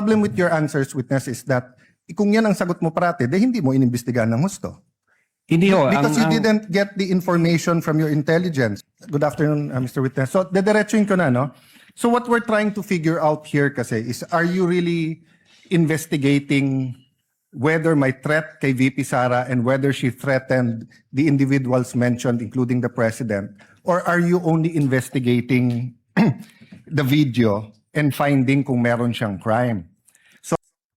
Problem with your answers, witness, is that kung yan ang sagot mo parate, hindi mo inimbestigahan ng husto. Hindi ho. Because you didn't get the information from your intelligence. Good afternoon, Mr. Witness. So, dediretsuin ko na, no? So what we're trying to figure out here kasi is, are you really investigating whether may threat kay VP Sara and whether she threatened the individuals mentioned, including the president? Or are you only investigating the video and finding kung meron siyang crime?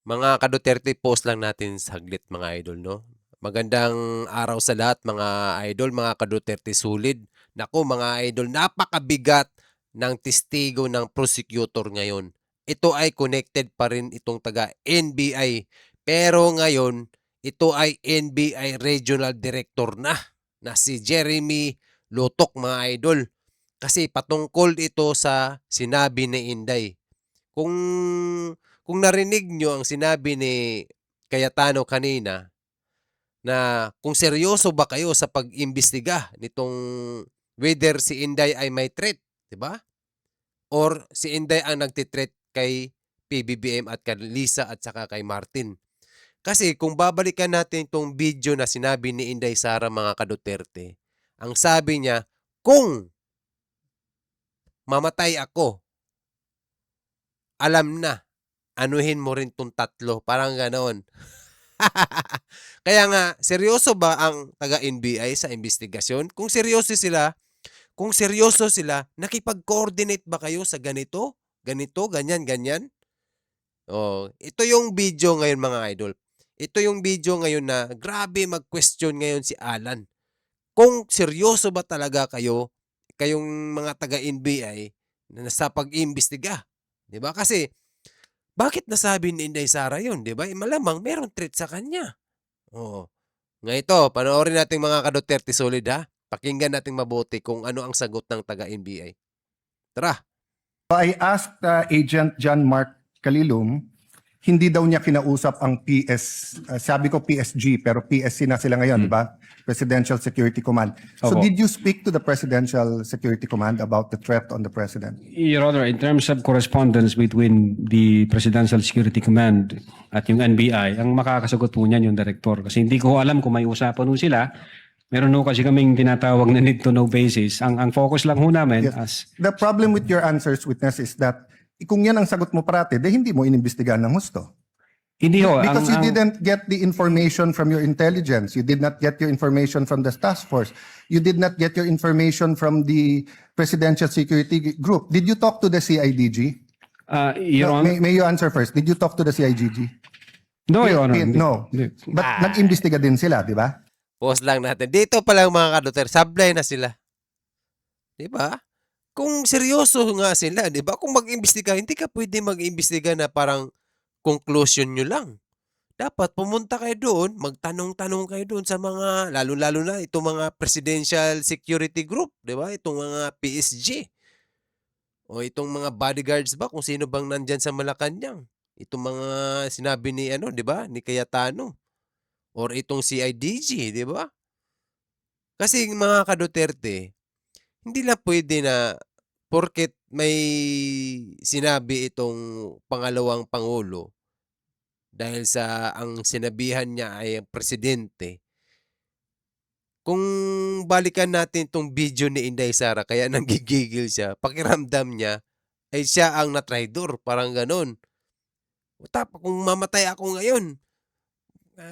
Mga ka-Duterte, post lang natin saglit mga idol, no? Magandang araw sa lahat mga idol, mga ka-Duterte sulid. Naku mga idol, napakabigat ng testigo ng prosecutor ngayon. Ito ay connected pa rin itong taga-NBI. Pero ngayon, ito ay NBI Regional Director na si Jeremy Lutok mga idol. Kasi patungkol ito sa sinabi ni Inday. Kung narinig nyo ang sinabi ni Cayetano kanina, na kung seryoso ba kayo sa pag-imbestiga nitong whether si Inday ay may threat, di ba? Or si Inday ang nagtitreat kay PBBM at kay Lisa at saka kay Martin. Kasi kung babalikan natin itong video na sinabi ni Inday Sara mga ka-Duterte, ang sabi niya, kung mamatay ako, alam na, anuhin mo rin tong tatlo. Parang ganoon. Kaya nga, seryoso ba ang taga-NBI sa investigasyon? Kung seryoso sila, nakipag-coordinate ba kayo sa ganito? Ganito, ganyan, ganyan? Oh, ito yung video ngayon mga idol. Ito yung video ngayon na grabe mag-question ngayon si Alan. Kung seryoso ba talaga kayong mga taga-NBI na sa pag-iimbestiga? 'Di ba? Kasi bakit nasabi ni Inday Sara yun, di ba? Malamang meron threat sa kanya. Oo. Nga ito, panoorin natin mga ka-Duterte solid ha. Pakinggan natin mabuti kung ano ang sagot ng taga-NBI. Tara. I asked Agent John Mark Calilum, hindi daw niya kinausap ang sabi ko PSG, pero PSC na sila ngayon, di ba? Presidential Security Command. So Opo. did you speak to the Presidential Security Command about the threat on the President? Your Honor, in terms of correspondence between the Presidential Security Command at yung NBI, ang makakasagot po niyan yung director. Kasi hindi ko alam kung may usapan po sila. Meron po kasi kaming tinatawag na need to know basis. Ang focus lang po namin Yes. The problem with your answers, witness, is that kung yan ang sagot mo parate, hindi mo inimbestigahan ng husto. hindi ho. Because you didn't get the information from your intelligence. You did not get your information from the task force. You did not get your information from the Presidential Security Group. Did you talk to the CIDG? Your No, Honor, may you answer first. Did you talk to the CIDG? no, Your Honor. No. Hindi. But nag-imbestiga din sila, di ba? Pause lang natin. Dito pa lang mga ka-Duterte, sablay na sila. Di ba? Kung seryoso nga sila, di ba? Kung mag-imbestiga, hindi ka pwede mag-imbestiga na parang conclusion nyo lang. Dapat pumunta kayo doon, magtanong-tanong kayo doon sa mga, lalo-lalo na itong mga Presidential Security Group, di ba? Itong mga PSG. O itong mga bodyguards ba, kung sino bang nandyan sa Malacanang. Itong mga sinabi ni, di ba? Ni Cayetano. Or itong CIDG, di ba? Kasi mga ka-Duterte, hindi lang pwede na porket may sinabi itong pangalawang pangulo dahil sa ang sinabihan niya ay ang presidente. Kung balikan natin itong video ni Inday Sara, kaya nanggigigil siya, pakiramdam niya ay siya ang natraidor, parang ganon. Tapos kung mamatay ako ngayon,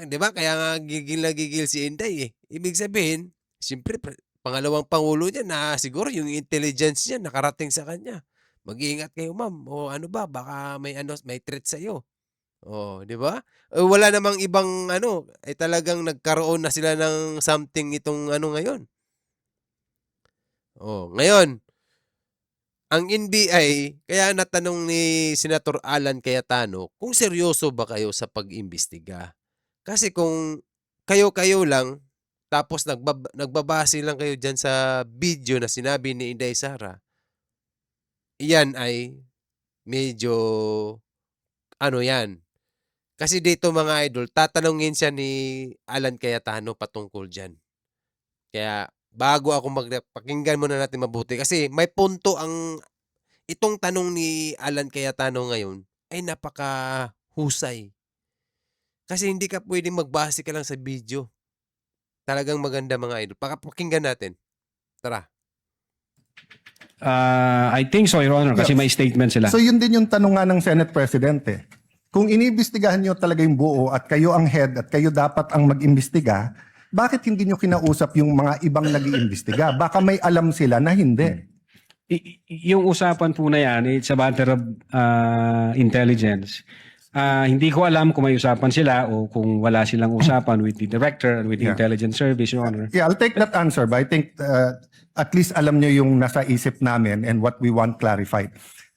di ba? Kaya nga gigil na gigil si Inday eh. Ibig sabihin, siyempre, pangalawang pangulo niya na siguro yung intelligence niya nakarating sa kanya. Mag-iingat kayo ma'am. O ano ba, baka may threat sa iyo. Oh, di ba? Wala namang ibang ay talagang nagkaroon na sila ng something itong ngayon. Oh, ngayon, ang NBI, kaya natanong ni Senator Alan Cayetano, kung seryoso ba kayo sa pag-imbestiga? Kasi kung kayo-kayo lang, tapos nagbabase lang kayo dyan sa video na sinabi ni Inday Sara, iyan ay medyo, yan. Kasi dito mga idol, tatanungin siya ni Alan Cayetano patungkol dyan. Kaya bago ako pakinggan muna natin mabuti. Kasi may punto itong tanong ni Alan Cayetano ngayon, ay napakahusay. Kasi hindi ka pwedeng magbase ka lang sa video. Talagang maganda mga idol. Pakinggan natin. Tara. I think so, Your Honor, kasi Yes. may statement sila. So yun din yung tanong nga ng Senate President eh. Kung iniimbestigahan nyo talaga yung buo at kayo ang head at kayo dapat ang mag-imbestiga, bakit hindi nyo kinausap yung mga ibang nag-iimbestiga? Baka may alam sila na hindi. Yung usapan po na yan, it's a matter of intelligence. Hindi ko alam kung may usapan sila o kung wala silang usapan with the director and with the Yeah. intelligence service, Your Honor. Yeah, I'll take that answer, but I think at least alam nyo yung nasa isip namin and what we want clarified.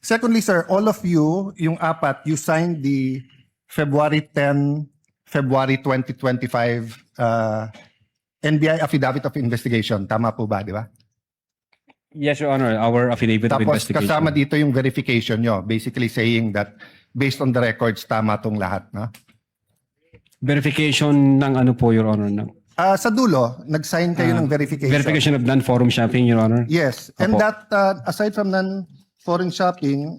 Secondly, sir, all of you, yung apat, you signed the February 10, February 2025 NBI Affidavit of Investigation. Tama po ba, di ba? Yes, Your Honor, our affidavit of Tapos investigation. kasama dito yung verification nyo, basically saying that based on the records, tama tong lahat. No? Verification ng ano po, Your Honor? Ng, Sa dulo, nag-sign kayo ng verification. verification of non-forum shopping, Your Honor? Yes. And Opo. that, aside from non-foreign shopping,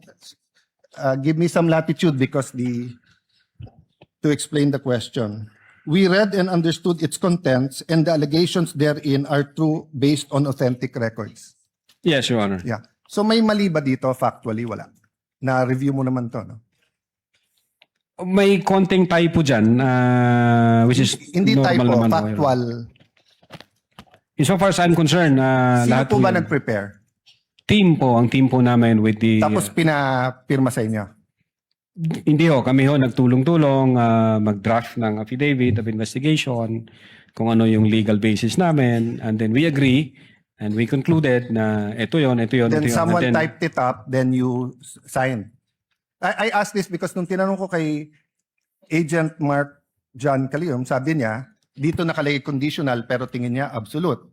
give me some latitude because to explain the question. We read and understood its contents and the allegations therein are true based on authentic records. Yes, Your Honor. Yeah. So may mali ba dito? Factually, wala. Na-review mo naman to, no? May konting typo dyan, which is Hindi normal typo, naman. Your Honor. factual. Insofar as I'm concerned, Sino lahat po ba yun- nag-prepare? ang team po namin with the... Tapos pinapirma sa inyo? Hindi ho, kami ho nagtulong-tulong mag-draft ng affidavit of investigation, kung ano yung legal basis namin, and then we agree, and we concluded na ito yon, ito yon, Then ito yon. someone And then, typed it up, then you signed. I asked this because nung tinanong ko kay Agent Mark John Calium, sabi niya, dito nakalagay conditional pero tingin niya absolute.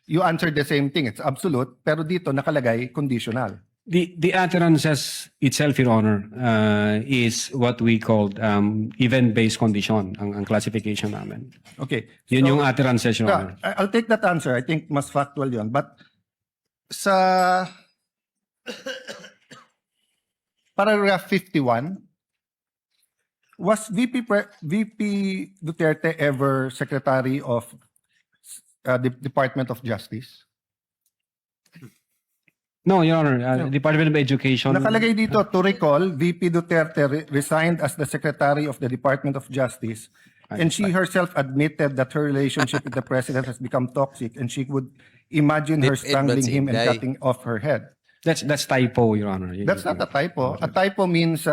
You answered the same thing, it's absolute, pero dito nakalagay conditional. the utterances itself, Your Honor, is what we called event-based condition, ang classification namin. Okay. Yun So, yung utterances, Your Honor. I'll take that answer. I think mas factual yun. But sa paragraph 51, was VP Duterte ever Secretary of the Department of Justice? No, Your Honor, Department of Education. Nakalagay dito, to recall, VP Duterte resigned as the Secretary of the Department of Justice, and she herself admitted that her relationship with the President has become toxic, and she would imagine her Dip, strangling Edmund him and Sinday. cutting off her head. That's typo, Your Honor. That's not a typo. A typo means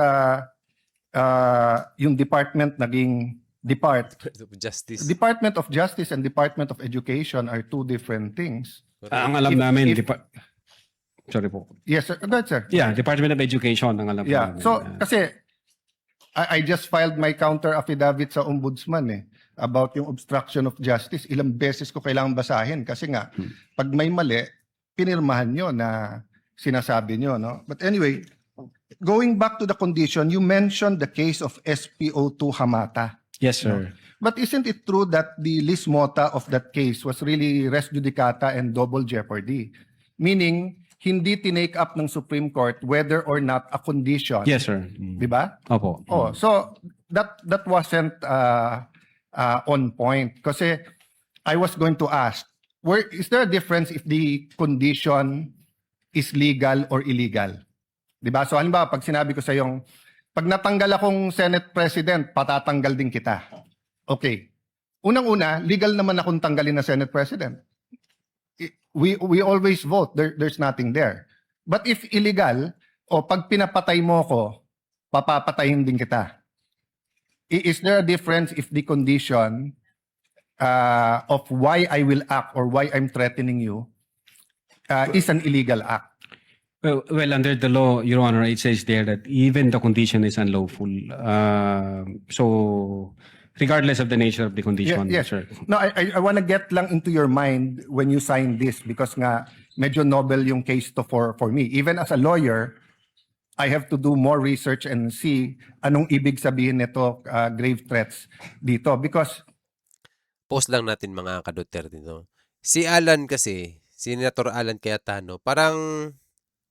yung department naging depart. Justice. Department of Justice and Department of Education are two different things. Ang alam If- namin, if- sorry po. Yes, sir. Go ahead, sir. Yeah, Department of Education ang alam Yeah. namin. So, kasi I just filed my counter affidavit sa ombudsman about yung obstruction of justice. Ilang beses ko kailangan basahin kasi nga pag may mali, pinirmahan nyo na sinasabi nyo, no? But anyway, going back to the condition, you mentioned the case of SPO2 Hamata. Yes, sir. But isn't it true that the lis mota of that case was really res judicata and double jeopardy? Meaning, hindi tinake up ng Supreme Court whether or not a condition. Yes, sir. Di ba? Opo. Oh, so that wasn't on point. Kasi I was going to ask, is there a difference if the condition is legal or illegal? Di ba? So halimbawa, pag sinabi ko sa yung, pag natanggal akong Senate President, patatanggal din kita. Okay. Unang-una, legal naman akong tanggalin na Senate President. We always vote. There's nothing there. But if illegal, o pag pinapatay mo ko, papapatayin din kita. Is there a difference if the condition of why I will act or why I'm threatening you is an illegal act? Well, under the law, Your Honor, it says there that even the condition is unlawful. So, regardless of the nature of the condition, Yes. sir. No, I want to get lang into your mind when you sign this because nga medyo novel yung case to for me. Even as a lawyer, I have to do more research and see anong ibig sabihin nito grave threats dito because Post lang natin mga ka-Duterte dito. Si Alan kasi, Senator Alan Cayetano, parang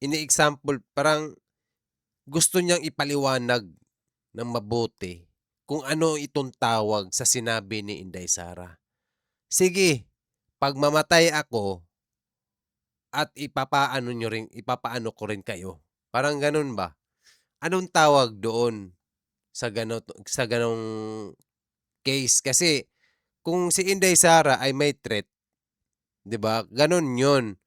ini-example, parang gusto niyang ipaliwanag ng mabuti kung ano itong tawag sa sinabi ni Inday Sara. Sige, pag mamatay ako at ipapaano ko rin kayo. Parang ganun ba? Anong tawag doon sa ganong case? Kasi kung si Inday Sara ay may threat, 'di ba? Ganun 'yon.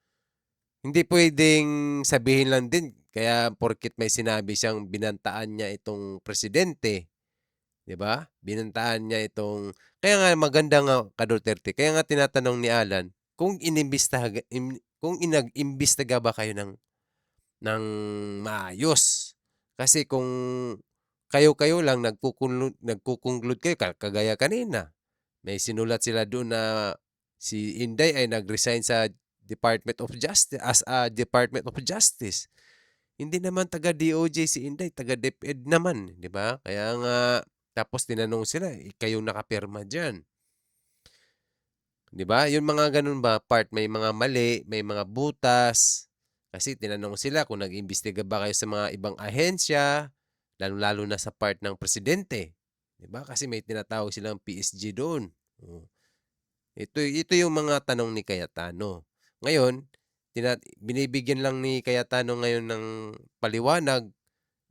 Hindi pwedeng sabihin lang din kaya porket may sinabi siyang binantaan niya itong presidente, 'di ba? Binantaan niya itong kaya nga maganda nga ka-Duterte, kaya nga tinatanong ni Alan kung nag-imbestiga ba kayo ng maayos. Kasi kung kayo-kayo lang nagko-conclude kayo kagaya kanina, may sinulat sila doon na si Inday ay nag-resign sa Department of Justice as a Department of Justice. Hindi naman taga DOJ si Inday, taga DepEd naman, 'di ba? Kaya nga tapos tinanong sila, kayong nakapirma diyan. 'Di ba? Yung mga ganun ba part may mga mali, may mga butas. Kasi tinanong sila kung nag-imbestiga ba kayo sa mga ibang ahensya, lalo-lalo na sa part ng presidente. 'Di ba? Kasi may tinatawag silang PSG doon. Oh. Ito yung mga tanong ni Cayetano. Ngayon, binibigyan lang ni Cayetano ngayon ng paliwanag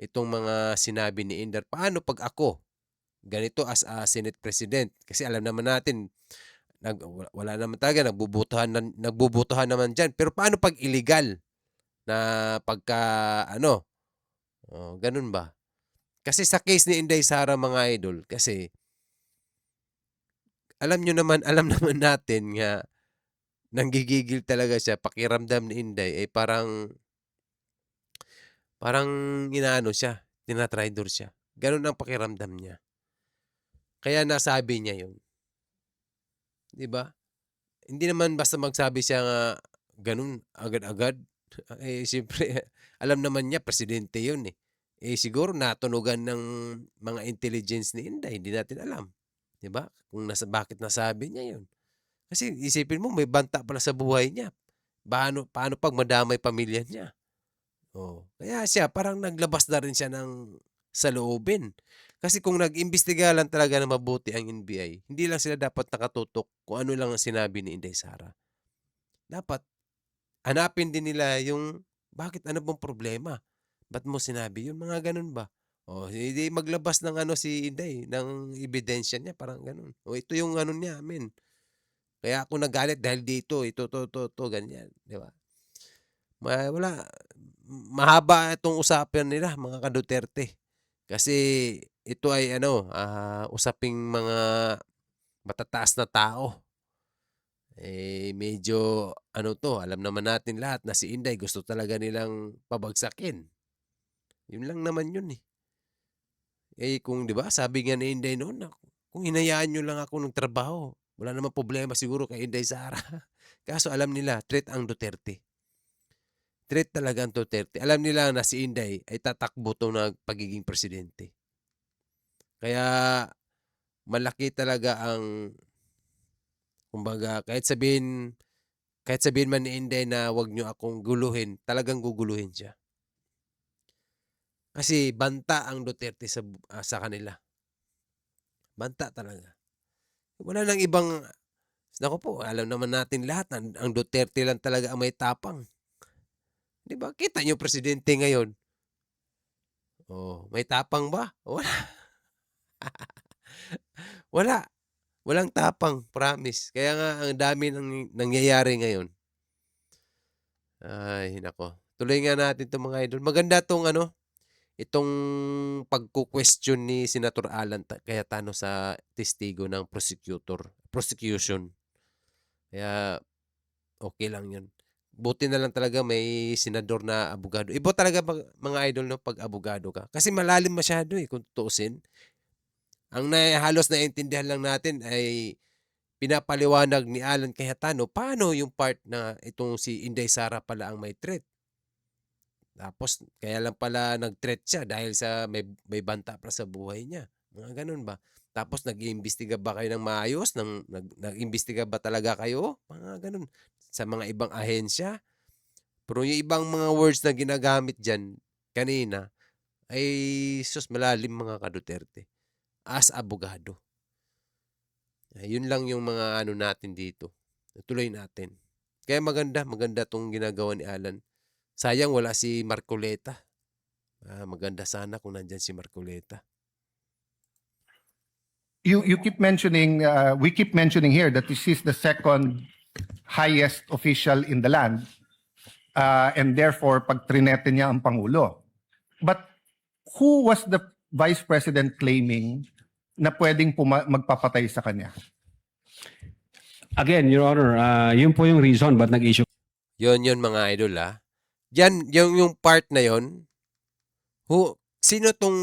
itong mga sinabi ni Indar. Paano pag ako? Ganito as a Senate President. Kasi alam naman natin, wala naman talaga, nagbubutuhan naman dyan. Pero paano pag illegal na pagka, ganun ba? Kasi sa case ni Inday Sara mga idol, kasi alam naman natin nga, nanggigigil talaga siya, pakiramdam ni Inday, parang inaano siya, tinatraidor siya. Ganun ang pakiramdam niya. Kaya nasabi niya yun. 'Di ba? Hindi naman basta magsabi siya nga ganun agad-agad. Siyempre alam naman niya presidente yun, eh. Siguro natunugan ng mga intelligence ni Inday, hindi natin alam, 'di ba? Bakit nasabi niya yun. Kasi isipin mo may banta pala sa buhay niya. Paano pag madamay pamilya niya? Oh, kaya siya parang naglabas na rin siya ng saloobin. Kasi kung nag-imbestiga lang talaga ng mabuti ang NBI, hindi lang sila dapat nakatutok kung ano lang ang sinabi ni Inday Sara. Dapat hanapin din nila yung bakit ano bang problema? Ba't mo sinabi yun? Mga ganun ba? O hindi maglabas ng si Inday ng ebidensya niya parang ganun. O ito yung ano niya, amin. Kaya ako nagalit dahil dito, ito, ganyan, di ba? Wala, mahaba itong usapan nila mga ka-Duterte. Kasi ito ay usaping mga matataas na tao. Medyo alam naman natin lahat na si Inday gusto talaga nilang pabagsakin. Yun lang naman yun, eh. Kung 'di ba sabi nga ni Inday noon na kung hinayaan niyo lang ako ng trabaho, wala namang problema siguro kay Inday Sara. Kaso alam nila threat ang Duterte. Threat talaga ang Duterte. Alam nila na si Inday ay tatakbo 'to na pagiging presidente. Kaya malaki talaga ang kumbaga kahit sabihin man ni Inday na wag niyo akong guluhin, talagang guguluhin siya. Kasi banta ang Duterte sa kanila. Banta talaga. Wala nang ibang naku po, alam naman natin lahat na ang Duterte lang talaga ang may tapang. 'Di ba? Kita niyo presidente ngayon. Oh, may tapang ba? Wala. Wala. Walang tapang, promise. Kaya nga ang dami ng nangyayari ngayon. Ay, nako. Tuloy nga natin 'tong mga idol. Maganda 'tong itong pagku-question ni Senator Alan Cayetano sa testigo ng prosecution. Kaya okay lang 'yun. Buti na lang talaga may senador na abogado. Iba talaga mga idol 'no pag abogado ka. Kasi malalim masyado kung tutuusin. Ang halos naiintindihan lang natin ay pinapaliwanag ni Alan Cayetano paano yung part na itong si Inday Sara pala ang may threat. Tapos kaya lang pala nag-threat siya dahil sa may banta pa sa buhay niya. Mga ganun ba? Tapos nag-iimbestiga ba kayo ng maayos? Nag-iimbestiga ba talaga kayo? Mga ganun. Sa mga ibang ahensya. Pero yung ibang mga words na ginagamit dyan kanina, ay sus malalim mga ka-Duterte. As abogado. Yun lang yung mga ano natin dito. Tuloy natin. Kaya maganda tong ginagawa ni Alan. Sayang wala si Marcoleta. Maganda sana kung nandyan si Marcoleta. You keep mentioning, we keep mentioning here that this is the second highest official in the land, and therefore pag trinete niya ang Pangulo. But who was the Vice President claiming na pwedeng magpapatay sa kanya? Again, Your Honor, yun po yung reason ba't nag-issue Yun mga idol Yan, yung part na yon. Sino tong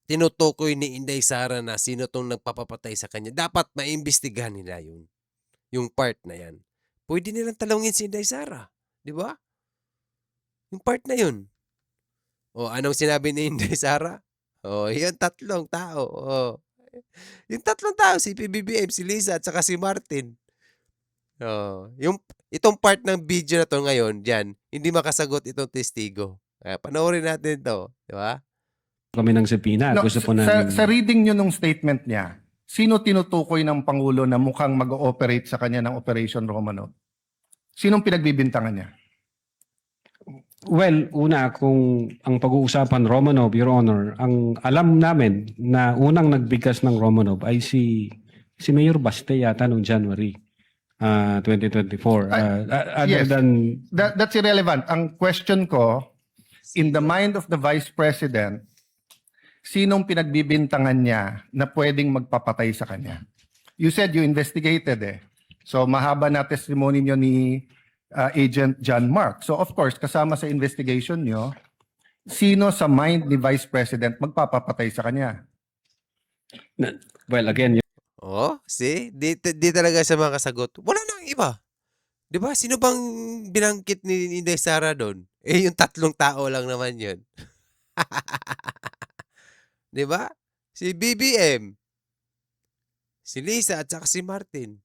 tinutukoy ni Inday Sara na sino tong nagpapapatay sa kanya? Dapat maimbestigahan nila yun. Yung part na yan. Pwede nilang talungin si Inday Sara. Di ba? Yung part na yun. O, anong sinabi ni Inday Sara? O, yung tatlong tao. O, yung tatlong tao, si PBBM, si Lisa, at saka si Martin. O, itong part ng video na to ngayon, dyan, hindi makasagot itong testigo. Kaya panoorin natin to. Di ba? kami ng subpoena? No, Gusto po sa namin... reading nyo nung statement niya, sino tinutukoy ng Pangulo na mukhang mag-ooperate sa kanya ng Operation Romanov? Sinong pinagbibintangan niya? Well, una, kung ang pag-uusapan Romanov, Your Honor, ang alam namin na unang nagbigkas ng Romanov ay si Mayor Baste yata noong January 2024. Other yes. than... That's irrelevant. Ang question ko, in the mind of the Vice President, sinong pinagbibintangan niya na pwedeng magpapatay sa kanya? You said you investigated So mahaba na testimony niyo ni Agent John Mark. So of course, kasama sa investigation niyo, sino sa mind ni Vice President magpapapatay sa kanya? Well, again, Oh, see? Di talaga siya makasagot. Wala nang iba. Di ba? Sino bang binangkit ni Inday Sara doon? Yung tatlong tao lang naman yun. Di ba? Si BBM, si Lisa at saka si Martin.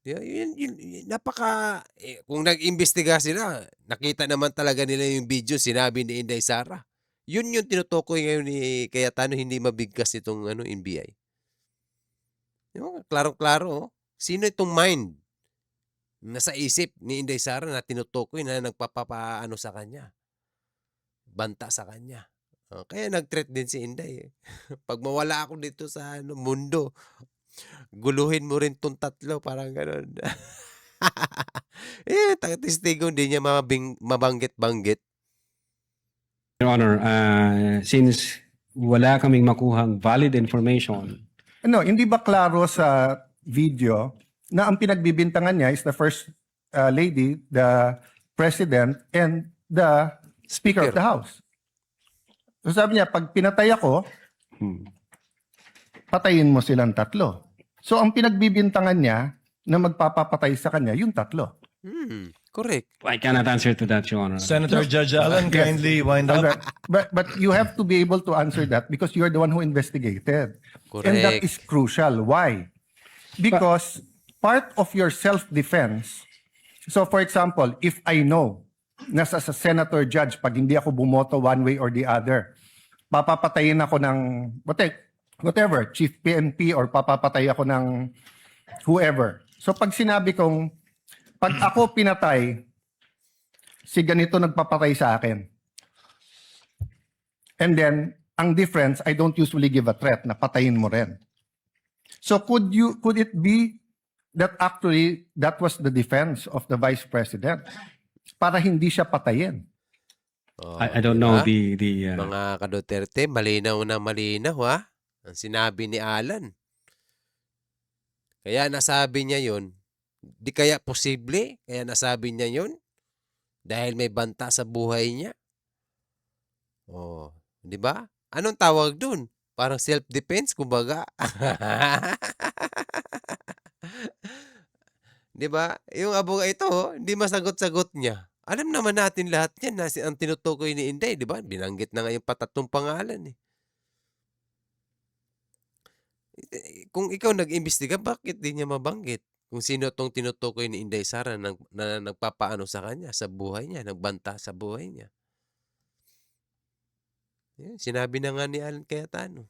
Yun, napaka... kung nag-imbestiga sila, nakita naman talaga nila yung video, sinabi ni Inday Sara. Yun yung tinutukoy ngayon ni Cayetano, hindi mabigkas itong NBI. Klarong-klaro. Sino itong mind? Nasa isip ni Inday Sara na tinutukoy na nagpapaano sa kanya. Banta sa kanya. Kaya nag-threat din si Inday. Pag mawala ako dito sa mundo, guluhin mo rin tong tatlo, parang gano'n. Testigo hindi niya mabanggit-banggit. Your Honor, since wala kaming makuhang valid information, Hindi ba klaro sa video na ang pinagbibintangan niya is the First Lady, the President, and the Speaker of the House? So sabi niya, pag pinatay ako, patayin mo silang tatlo. So ang pinagbibintangan niya na magpapapatay sa kanya, yung tatlo. Correct. I cannot answer to that, Your Honor. Senator Judge Allen, kindly wind up. But you have to be able to answer that because you're the one who investigated. Correct. And that is crucial. Why? Because part of your self-defense, so for example, if I know na sa senator judge, pag hindi ako bumoto one way or the other, papapatayin ako ng whatever, chief PNP or papapatay ako ng whoever. So pag sinabi kong, pag ako pinatay, si ganito nagpapatay sa akin. And then, ang difference, I don't usually give a threat na patayin mo rin. So could it be that actually that was the defense of the Vice President para hindi siya patayin? I don't know diba? Mga ka-Duterte, malinaw na malinaw ang sinabi ni Alan. Kaya nasabi niya yun. Di kaya posible? Kaya nasabi niya yun? Dahil may banta sa buhay niya? Di ba? Anong tawag dun? Parang self-defense, kumbaga. Di ba? Yung ito, hindi masagot-sagot niya. Alam naman natin lahat yan na ang tinutukoy ni Inday, di ba? Binanggit na nga yung patatlong pangalan. Kung ikaw nag-imbestiga, bakit di niya mabanggit? Kung sino tong tinutukoy ni Inday Sara na nagpapaano sa kanya, sa buhay niya, nagbanta sa buhay niya. Yun, sinabi na nga ni Alan Cayetano.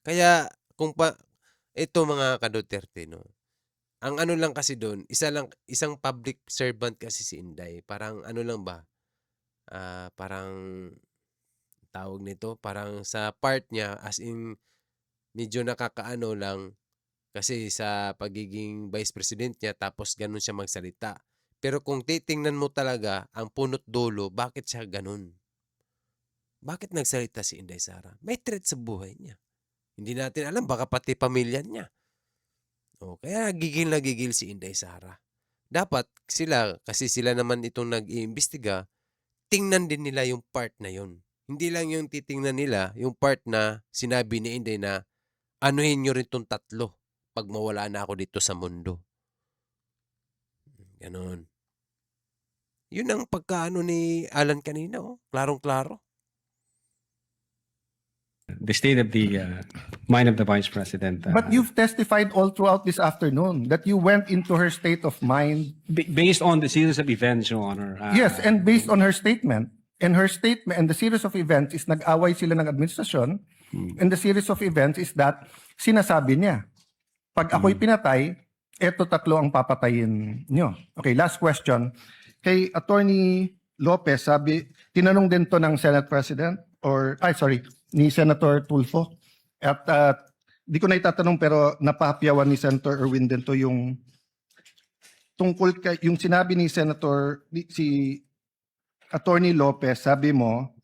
Kaya ito mga ka-Duterte, no, ang ano lang kasi doon, isang public servant kasi si Inday. Parang ano lang ba, parang tawag nito, parang sa part niya, as in, medyo nakakaano lang kasi sa pagiging vice president niya tapos ganun siya magsalita. Pero kung titingnan mo talaga ang punot dulo, bakit siya ganun? Bakit nagsalita si Inday Sara? May threat sa buhay niya. Hindi natin alam, baka pati pamilya niya. O, kaya gigil na gigil si Inday Sara. Dapat sila, kasi sila naman itong nag-iimbestiga, tingnan din nila yung part na yun. Hindi lang yung titingnan nila, yung part na sinabi ni Inday na anuhin nyo rin tong tatlo pag mawala na ako dito sa mundo. Ganon. Yun ang pagkaano ni Alan kanina, oh. Klarong-klaro. The state of the mind of the Vice President. But you've testified all throughout this afternoon that you went into her state of mind. Based on the series of events, Your Honor. Yes, and based on her statement, and the series of events is nag-away sila ng administrasyon, and the series of events is that sinasabi niya, pag ako'y pinatay, eto tatlo ang papatayin nyo. Okay, last question. Kay Attorney Lopez, tinanong din to ng Senate President, ni Senator Tulfo. At di ko na itatanong pero napahapyawan ni Senator Erwin din to yung tungkol kay yung sinabi ni si Attorney Lopez, sabi mo,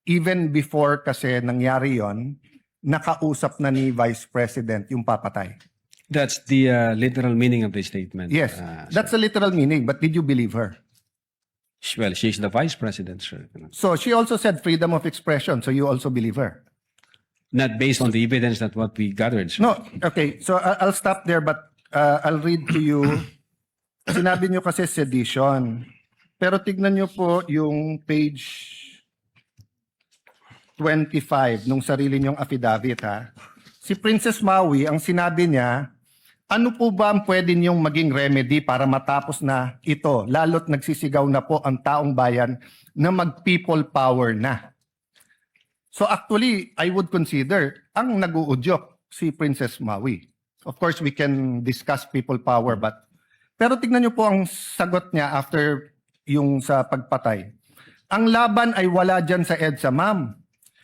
even before kasi nangyari yon, nakausap na ni Vice President yung papatay. That's the literal meaning of the statement. Yes, that's the literal meaning, but did you believe her? Well, she's the Vice President, sir. So she also said freedom of expression, so you also believe her? Not based on the evidence that what we gathered, sir. No, okay. So I'll stop there, but I'll read to you. Sinabi nyo kasi sedition. Pero tignan nyo po yung page 25 nung sarili nyong affidavit, ha. Si Princess Maui, ang sinabi niya, ano po ba ang pwede niyong maging remedy para matapos na ito? Lalo't nagsisigaw na po ang taong bayan na mag-people power na. So actually, I would consider ang nag-uudyok si Princess Maui. Of course, we can discuss people power, pero tignan niyo po ang sagot niya after yung sa pagpatay. Ang laban ay wala dyan sa EDSA, ma'am.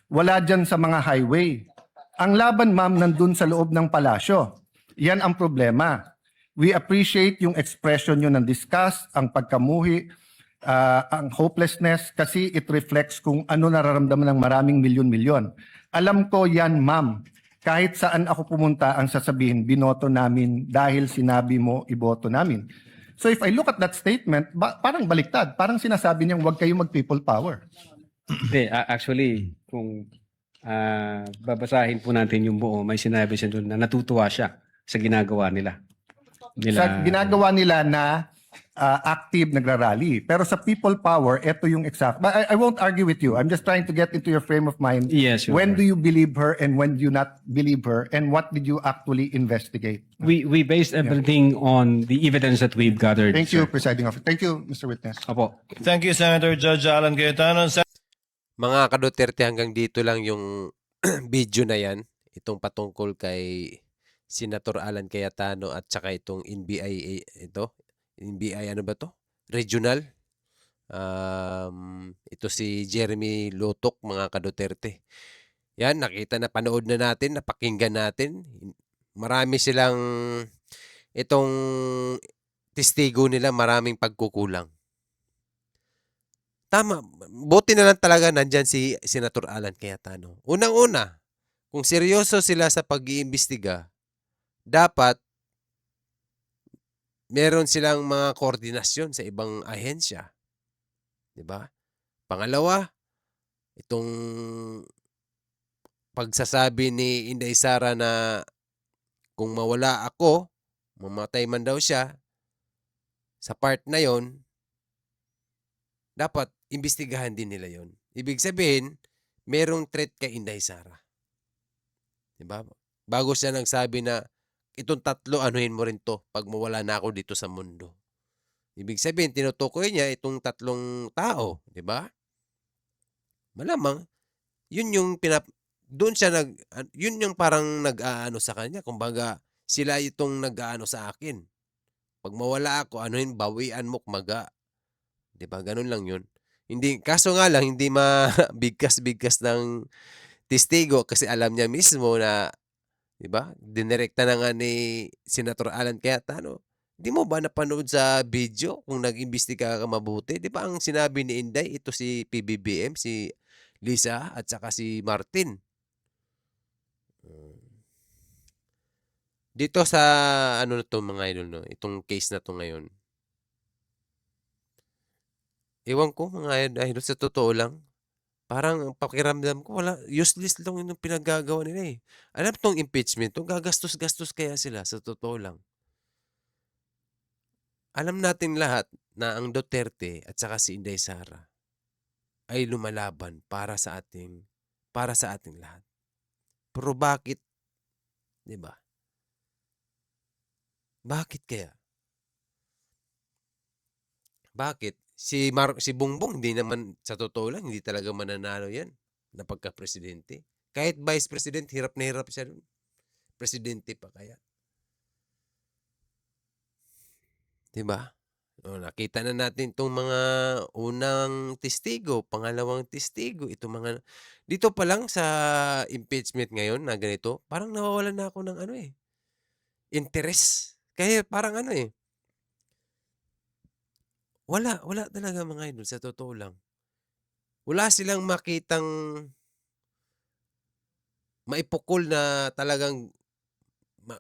Wala dyan sa mga highway. Ang laban, ma'am, nandun sa loob ng palasyo. Yan ang problema. We appreciate yung expression nyo ng disgust, ang pagkamuhi, ang hopelessness, kasi it reflects kung ano nararamdaman ng maraming milyon-milyon. Alam ko yan, ma'am. Kahit saan ako pumunta, ang sasabihin, binoto namin dahil sinabi mo, iboto namin. So if I look at that statement, parang baliktad. Parang sinasabi niyang huwag kayo mag-people power. Hindi, actually, kung babasahin po natin yung buo, may sinabi siya doon na natutuwa siya sa ginagawa nila. Sa ginagawa nila na active nagrarally. Pero sa people power, ito yung exact. But I won't argue with you. I'm just trying to get into your frame of mind. Yes, Your When Honor. do you believe her and when do you not believe her? And what did you actually investigate? We based everything on the evidence that we've gathered. Thank you, sir. Presiding Officer. Thank you, Mr. Witness. Opo. Thank you, Senator Judge Alan Cayetano. Mga ka-Duterte, hanggang dito lang yung video na yan. Itong patungkol kay Senator Alan Cayetano at saka itong NBI, NBI ano ba to? Regional. Ito si Jeremy Lotok, mga ka-Duterte. Yan, napanood na natin, napakinggan natin. Marami silang, itong testigo nila, maraming pagkukulang. Tama, buti na lang talaga nandyan si Senator Alan Cayetano. Unang-una, kung seryoso sila sa pag-iimbestiga, dapat meron silang mga koordinasyon sa ibang ahensya. 'Di ba? Pangalawa, itong pagsasabi ni Inday Sara na kung mawala ako, mamatay man daw siya, sa part na yon, dapat imbestigahan din nila yon. Ibig sabihin, merong threat kay Inday Sara. 'Di ba? Bago siya nagsabi na itong tatlo, anuhin mo rin to pag mawala na ako dito sa mundo. Ibig sabihin, tinutukoy niya itong tatlong tao, di ba? Malamang yun yung doon siya yun yung parang nag-aano sa kanya, kumbaga sila itong nag-aano sa akin. 'Pag mawala ako, ano yun, bawian mo maga, 'di ba, gano'n lang yun. Hindi kaso nga lang hindi mabigkas-bigkas ng testigo kasi alam niya mismo na, 'di ba, dinirekta na nga ni Senator Alan Cayetano. 'Di mo ba napanood sa video kung nag-imbestiga ka mabuti? 'Di ba ang sinabi ni Inday, ito si PBBM, si Lisa at saka si Martin. Hmm. Dito sa ano na 'to mga idol 'no, itong case na 'to ngayon, ewan ko mga idol sa totoo lang, parang ang pakiramdam ko wala, useless lang yung pinaggagawa nila, eh. Alam 'tong impeachment 'to, gagastos-gastos kaya sila sa totoo lang. Alam natin lahat na ang Duterte at saka si Inday Sara ay lumalaban para sa ating lahat. Pero bakit, 'di ba? Bakit kaya? Bakit? Si Bongbong hindi naman sa totoo lang hindi talaga mananalo 'yan na pagka-presidente. Kahit vice president hirap na hirap siya dun, presidente pa kaya, 'di ba? Oh, nakita na natin 'tong mga unang testigo, pangalawang testigo, itong mga dito pa lang sa impeachment ngayon na ganito, parang nawawalan na ako ng ano, eh, interes. Kaya parang ano, eh, wala talaga mga idol sa totoo lang. Wala silang makitang maipukol na talagang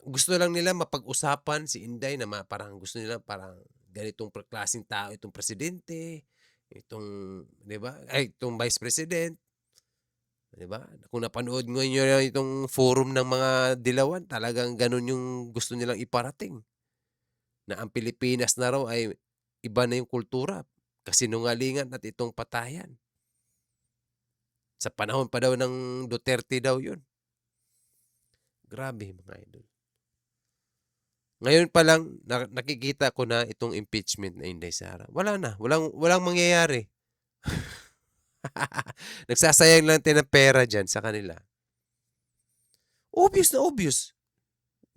gusto lang nila mapag-usapan si Inday na parang gusto nila parang ganitong klaseng tao itong presidente, itong 'di ba, ay itong vice president, 'di ba? Kung napanood niyo itong forum ng mga dilawan talagang gano'n yung gusto nilang iparating, na ang Pilipinas na raw ay iba na yung kultura, kasinungalingan at itong patayan. Sa panahon pa daw ng Duterte daw 'yun. Grabe mga idol. Ngayon pa lang nakikita ko na itong impeachment na Inday Sara. Wala na, walang mangyayari. Nagsasayang lang tayo ng pera diyan sa kanila. Obvious na obvious,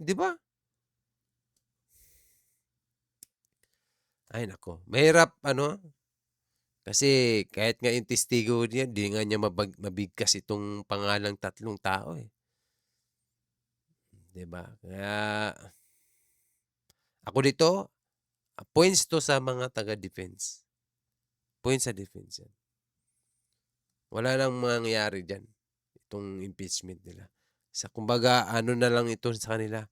'di ba? Ay nako, mahirap ano, kasi kahit nga yung testigo niya, 'di nga niya mabigkas itong pangalang tatlong tao, eh, 'di ba? Kaya ako dito, points 'to sa mga taga-defense. Points sa defense 'yan. Wala nang mangyayari diyan, itong impeachment nila. Kumbaga ano na lang ito sa kanila,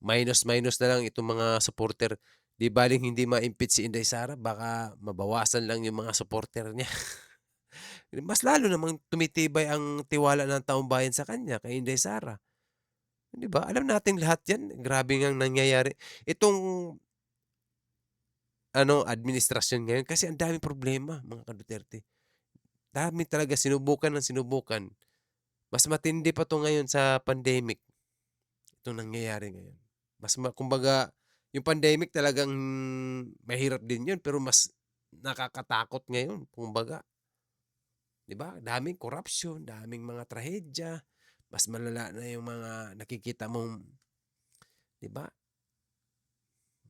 minus-minus na lang itong mga supporter. 'Di baling hindi ma-impeach si Inday Sara, baka mabawasan lang yung mga supporter niya. Mas lalo namang tumitibay ang tiwala ng taong bayan sa kanya, kay Inday Sara, 'di ba? Alam nating lahat 'yan, grabe ngang nangyayari. Itong ano, administrasyon ngayon kasi ang daming problema mga ka-Duterte. Dami talaga, sinubukan ng sinubukan. Mas matindi pa 'to ngayon sa pandemic, itong nangyayari ngayon. Kumbaga, yung pandemic talagang mahirap din yun pero mas nakakatakot ngayon kumbaga, 'di ba? Daming corruption, daming mga trahedya, mas malala na yung mga nakikita mong, 'di ba,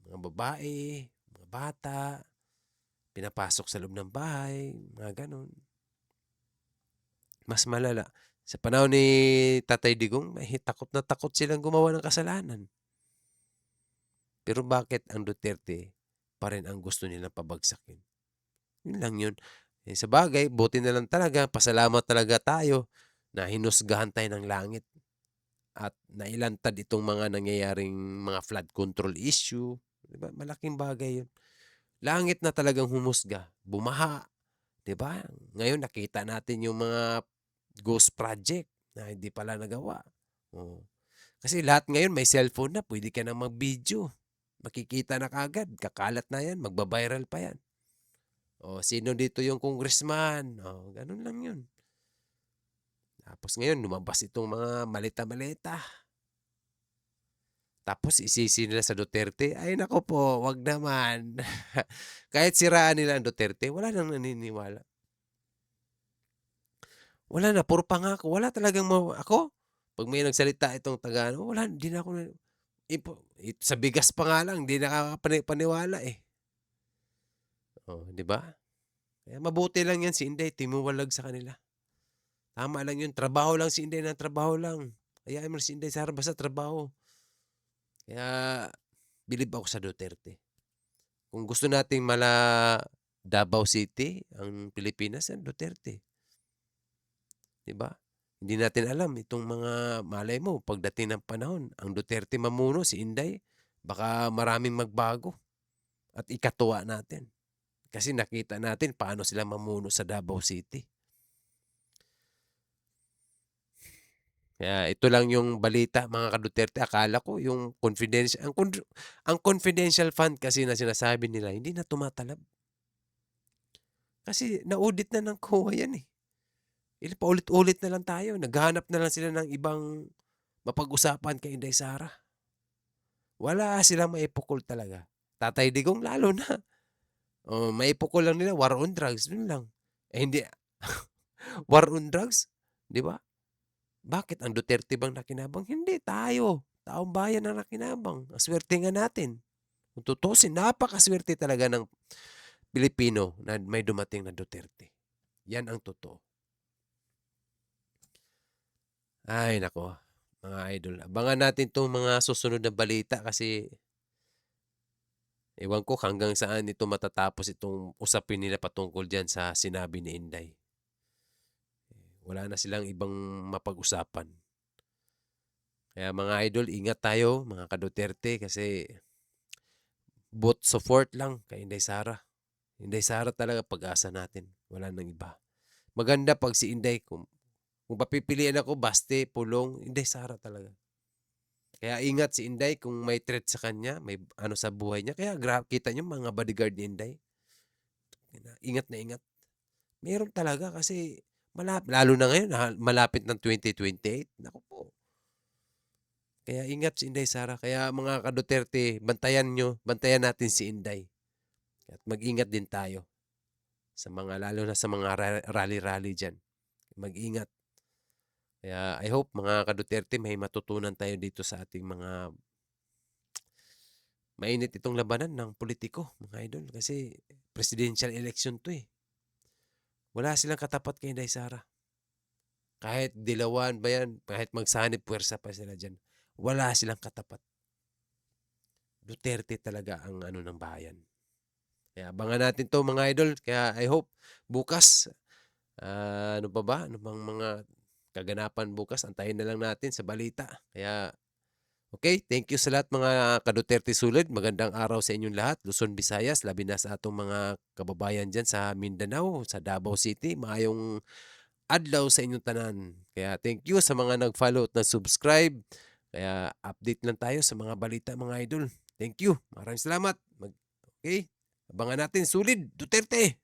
mga babae, mga bata, pinapasok sa loob ng bahay, mga gano'n. Mas malala. Sa panahon ni Tatay Digong, takot na takot silang gumawa ng kasalanan. Pero bakit ang Duterte pa rin ang gusto nilang pabagsakin? Yun lang yun. Eh, sabagay, buti na lang talaga, pasalamat talaga tayo na hinusgahan tayo ng langit at nailantad itong mga nangyayaring mga flood control issue. Di ba? Malaking bagay yun. Langit na talagang humusga, bumaha. Di ba? Ngayon nakita natin yung mga ghost project na hindi pala nagawa. Oh. Kasi lahat ngayon may cellphone na, pwede ka na mag-video. Makikita na kaagad, kakalat na yan, magba-viral pa yan. O, sino dito yung congressman? O, ganun lang yun. Tapos ngayon, lumabas itong mga malita-malita. Tapos isisi nila sa Duterte. Ay nako po, wag naman. Kahit siraan nila ang Duterte, wala nang naniniwala. Wala na, puro pangako. Wala talagang ako, pag may nagsalita itong taga, wala, hindi na ako, sa bigas pa nga lang, hindi nakakapaniwala eh. Oh, di ba? Kaya mabuti lang yan si Inday, tumuwalag sa kanila. Tama lang yun, trabaho lang si Inday ng trabaho lang. Hayaan mo si Inday Sara, basta trabaho. Kaya, bilib ako sa Duterte. Kung gusto nating Davao City, ang Pilipinas, ang Duterte. Diba? Hindi natin alam itong mga malay mo pagdating ng panahon, ang Duterte mamuno, si Inday, baka maraming magbago at ikatuwa natin. Kasi nakita natin paano sila mamuno sa Davao City. Kaya ito lang yung balita mga ka-Duterte. Akala ko yung confidential, ang confidential fund kasi na sinasabi nila, hindi na tumatalab. Kasi na-audit na ng COA yan eh. Paulit-ulit na lang tayo. Naghahanap na lang sila ng ibang mapag-usapan kay Inday Sara. Wala silang maipukol talaga. Tatay Digong lalo na. Maipukol lang nila, war on drugs. Yun lang. Eh hindi, war on drugs? Di ba? Bakit? Ang Duterte bang nakinabang? Hindi, tayo. Taong bayan ang nakinabang. Ang swerte nga natin. Kung tutusin, napakaswerte talaga ng Pilipino na may dumating na Duterte. Yan ang totoo. Ay, nako, mga idol. Abangan natin itong mga susunod na balita kasi ewan ko hanggang saan ito matatapos itong usapin nila patungkol dyan sa sinabi ni Inday. Wala na silang ibang mapag-usapan. Kaya mga idol, ingat tayo mga ka-Duterte kasi vote support lang kay Inday Sara. Inday Sara talaga pag-asa natin. Wala nang iba. Maganda pag si Inday, kung papipiliin ako, Baste, Pulong, Inday Sara talaga. Kaya ingat si Inday kung may threat sa kanya, may ano sa buhay niya. Kaya kita niyo mga bodyguard ni Inday. Ingat na ingat. Meron talaga kasi lalo na ngayon, malapit ng 2028. Naku po. Kaya ingat si Inday Sara. Kaya mga ka-Duterte, bantayan natin si Inday. At mag-ingat din tayo. Lalo na sa mga rally-rally dyan. Mag-ingat. Kaya I hope mga ka-Duterte may matutunan tayo dito sa ating mga mainit itong labanan ng politiko, mga idol. Kasi presidential election to eh. Wala silang katapat kay Inday Sara. Kahit dilawan ba yan, kahit magsanib puwersa pa sila dyan, wala silang katapat. Duterte talaga ang ano ng bayan. Kaya abangan natin to mga idol. Kaya I hope bukas, ano pa ba? Ano bang mga kaganapan bukas? Antayin na lang natin sa balita. Kaya okay, thank you sa lahat mga ka-Duterte sulid. Magandang araw sa inyong lahat. Luzon, Visayas, labi na sa atong mga kababayan dyan sa Mindanao, sa Davao City. Maayong adlaw sa inyong tanan. Kaya thank you sa mga nag-follow at nag-subscribe. Kaya update lang tayo sa mga balita mga idol. Thank you. Maraming salamat. Okay? Abangan natin. Sulid, Duterte!